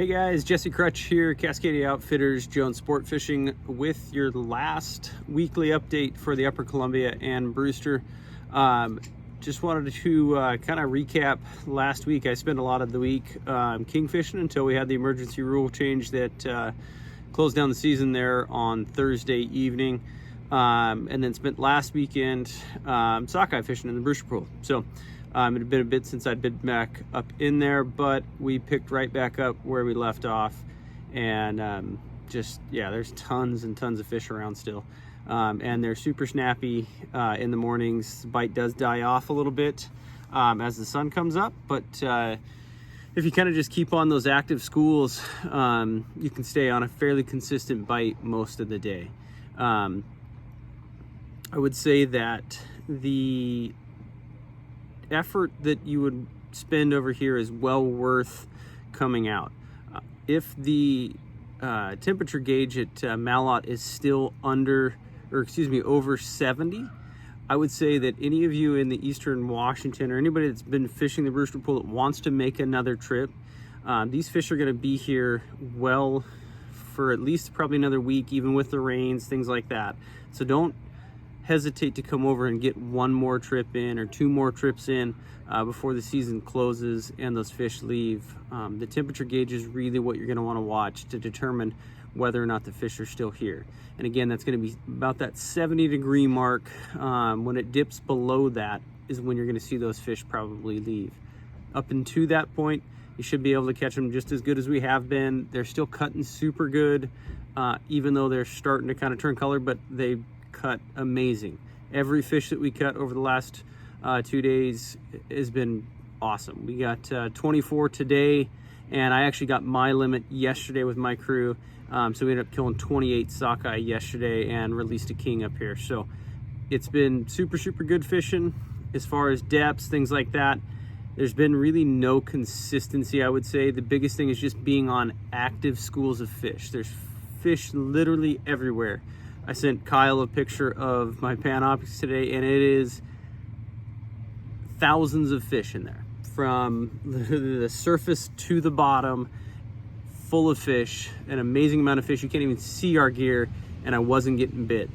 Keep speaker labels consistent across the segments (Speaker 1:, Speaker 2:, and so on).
Speaker 1: Hey guys, Jesse Crutch here, Cascadia Outfitters, Jones Sport Fishing, with your last weekly update for the Upper Columbia and Brewster. Just wanted to kind of recap last week. I spent a lot of the week kingfishing until we had the emergency rule change that closed down the season there on Thursday evening, and then spent last weekend sockeye fishing in the Brewster pool. So it had been a bit since I'd been back up in there, but we picked right back up where we left off, and there's tons and tons of fish around still, and they're super snappy in the mornings. The bite does die off a little bit as the sun comes up, but if you kind of just keep on those active schools, you can stay on a fairly consistent bite most of the day. I would say that the effort that you would spend over here is well worth coming out. If the temperature gauge at Malott is still over 70, I would say that any of you in the Eastern Washington or anybody that's been fishing the Brewster pool that wants to make another trip, these fish are going to be here well for at least probably another week, even with the rains, things like that. So don't hesitate to come over and get one more trip in or two more trips in before the season closes and those fish leave. The temperature gauge is really what you're going to want to watch to determine whether or not the fish are still here. And again, that's going to be about that 70-degree mark. When it dips below that is when you're going to see those fish probably leave. Up into that point, you should be able to catch them just as good as we have been. They're still cutting super good, even though they're starting to kind of turn color, but they cut amazing. Every fish that we cut over the last 2 days has been awesome. We got 24 today, and I actually got my limit yesterday with my crew, so we ended up killing 28 sockeye yesterday and released a king up here. So it's been super good fishing. As far as depths, things like that, there's been really no consistency. I would say the biggest thing is just being on active schools of fish. There's fish literally everywhere. I sent Kyle a picture of my Panoptics today, and it is thousands of fish in there, from the surface to the bottom, full of fish, an amazing amount of fish. You can't even see our gear, and I wasn't getting bit.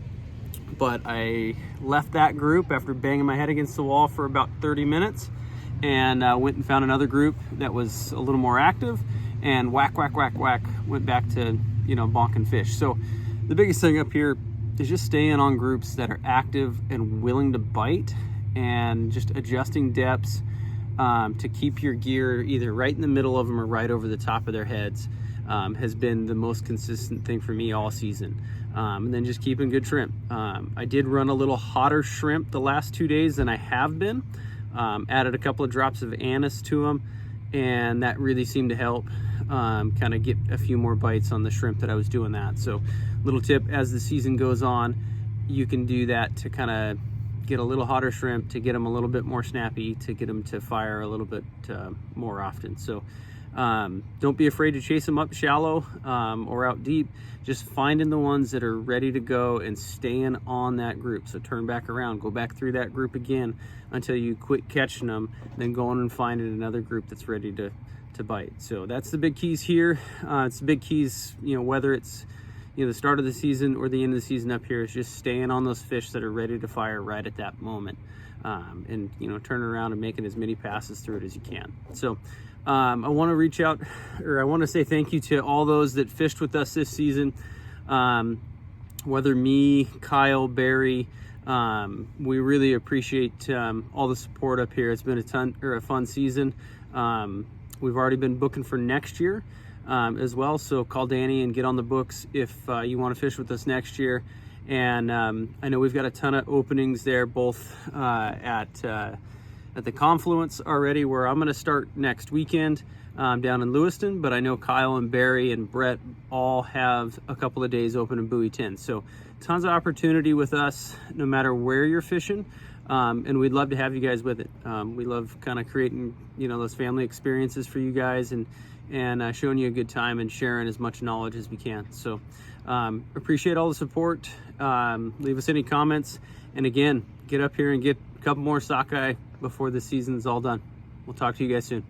Speaker 1: But I left that group after banging my head against the wall for about 30 minutes, and went and found another group that was a little more active, and whack, went back to, bonking fish. So the biggest thing up here is just staying on groups that are active and willing to bite, and just adjusting depths to keep your gear either right in the middle of them or right over the top of their heads has been the most consistent thing for me all season. And then just keeping good shrimp. I did run a little hotter shrimp the last 2 days than I have been. Added a couple of drops of anise to them, and that really seemed to help kind of get a few more bites on the shrimp that I was doing that. So little tip, as the season goes on, you can do that to kind of get a little hotter shrimp, to get them a little bit more snappy, to get them to fire a little bit more often. So don't be afraid to chase them up shallow or out deep. Just finding the ones that are ready to go and staying on that group. So turn back around, go back through that group again until you quit catching them, then go on and finding another group that's ready to bite. So that's the big keys here. It's the big keys, whether it's the start of the season or the end of the season up here, is just staying on those fish that are ready to fire right at that moment, and turning around and making as many passes through it as you can. So I want to reach out, or I want to say thank you to all those that fished with us this season, whether me, Kyle, Barry. We really appreciate all the support up here. It's been a fun season. We've already been booking for next year as well, so call Danny and get on the books if you want to fish with us next year. And I know we've got a ton of openings there, both at the Confluence already, where I'm going to start next weekend down in Lewiston, but I know Kyle and Barry and Brett all have a couple of days open in Bowie 10. So tons of opportunity with us no matter where you're fishing. And we'd love to have you guys with it. We love kind of creating, those family experiences for you guys, and showing you a good time and sharing as much knowledge as we can. So appreciate all the support. Leave us any comments. And again, get up here and get a couple more sockeye before the season's all done. We'll talk to you guys soon.